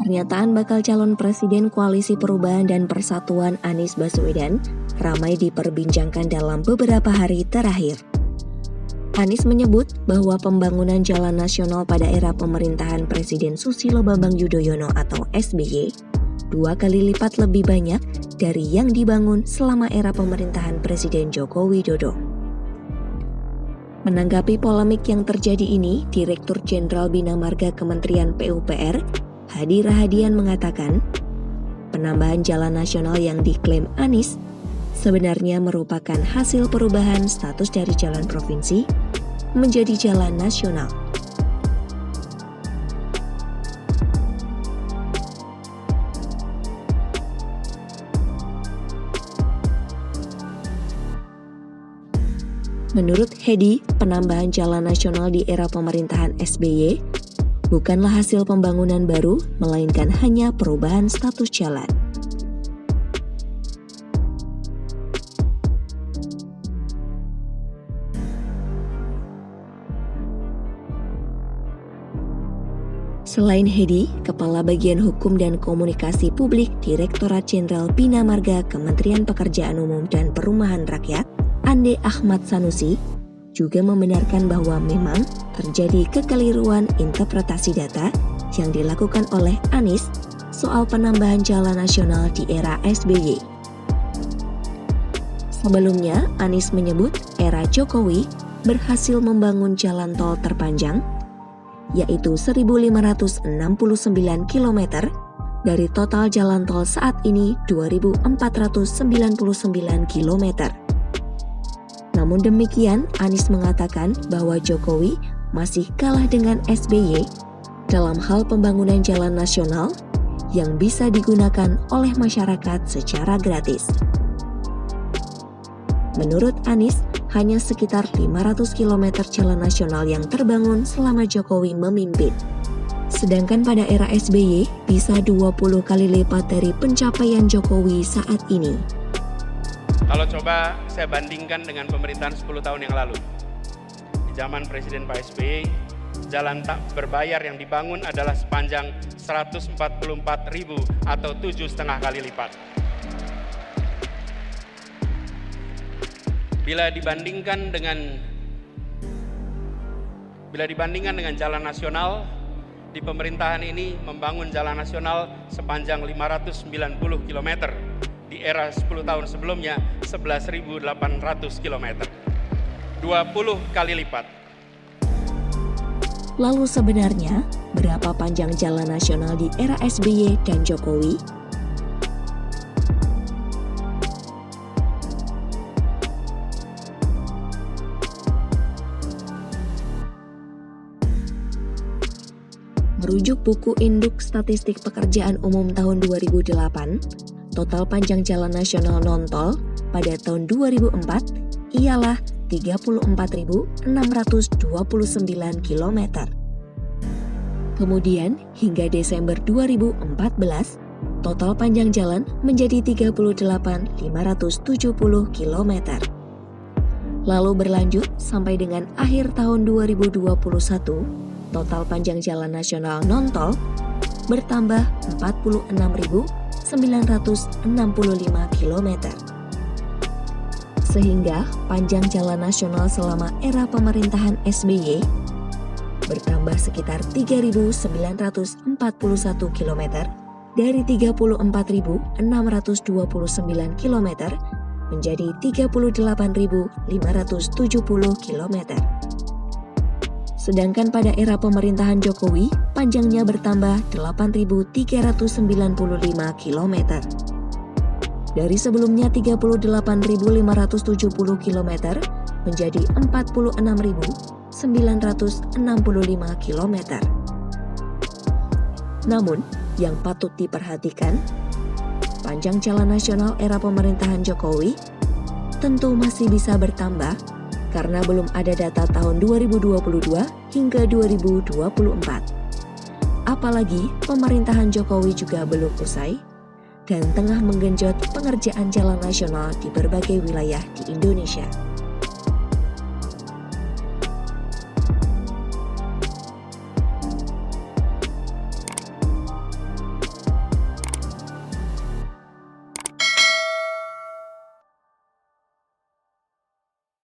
Pernyataan bakal calon presiden Koalisi Perubahan dan Persatuan Anies Baswedan ramai diperbincangkan dalam beberapa hari terakhir. Anies menyebut bahwa pembangunan jalan nasional pada era pemerintahan Presiden Susilo Bambang Yudhoyono atau SBY 2 kali lipat lebih banyak dari yang dibangun selama era pemerintahan Presiden Joko Widodo. Menanggapi polemik yang terjadi ini, Direktur Jenderal Bina Marga Kementerian PUPR, Hadi Rahadian mengatakan, penambahan jalan nasional yang diklaim Anies sebenarnya merupakan hasil perubahan status dari jalan provinsi menjadi jalan nasional. Menurut Hedi, penambahan jalan nasional di era pemerintahan SBY bukanlah hasil pembangunan baru, melainkan hanya perubahan status jalan. Selain Hedi, Kepala Bagian Hukum dan Komunikasi Publik Direktorat Jenderal Bina Marga Kementerian Pekerjaan Umum dan Perumahan Rakyat, Ande Ahmad Sanusi, juga membenarkan bahwa memang terjadi kekeliruan interpretasi data yang dilakukan oleh Anies soal penambahan jalan nasional di era SBY. Sebelumnya, Anies menyebut era Jokowi berhasil membangun jalan tol terpanjang, yaitu 1.569 km dari total jalan tol saat ini 2.499 km. Namun demikian, Anies mengatakan bahwa Jokowi masih kalah dengan SBY dalam hal pembangunan jalan nasional yang bisa digunakan oleh masyarakat secara gratis. Menurut Anies, hanya sekitar 500 km jalan nasional yang terbangun selama Jokowi memimpin. Sedangkan pada era SBY bisa 20 kali lipat dari pencapaian Jokowi saat ini. Kalau coba saya bandingkan dengan pemerintahan 10 tahun yang lalu. Di zaman Presiden Pak SBY, jalan tak berbayar yang dibangun adalah sepanjang 144.000 atau 7,5 kali lipat. Bila dibandingkan dengan jalan nasional, di pemerintahan ini membangun jalan nasional sepanjang 590 km. Di era 10 tahun sebelumnya 11.800 km. 20 kali lipat. Lalu sebenarnya, berapa panjang jalan nasional di era SBY dan Jokowi? Merujuk buku Induk Statistik Pekerjaan Umum tahun 2008, total panjang jalan nasional non-tol pada tahun 2004 ialah 34.629 km. Kemudian, hingga Desember 2014, total panjang jalan menjadi 38.570 km. Lalu berlanjut sampai dengan akhir tahun 2021, total panjang jalan nasional non-tol bertambah 46.965 km. Sehingga panjang jalan nasional selama era pemerintahan SBY bertambah sekitar 3.941 km dari 34.629 km menjadi 38.570 km. Sedangkan pada era pemerintahan Jokowi, panjangnya bertambah 8.395 km. Dari sebelumnya 38.570 km menjadi 46.965 km. Namun, yang patut diperhatikan, panjang jalan nasional era pemerintahan Jokowi tentu masih bisa bertambah karena belum ada data tahun 2022 hingga 2024. Apalagi pemerintahan Jokowi juga belum usai dan tengah menggenjot pengerjaan jalan nasional di berbagai wilayah di Indonesia.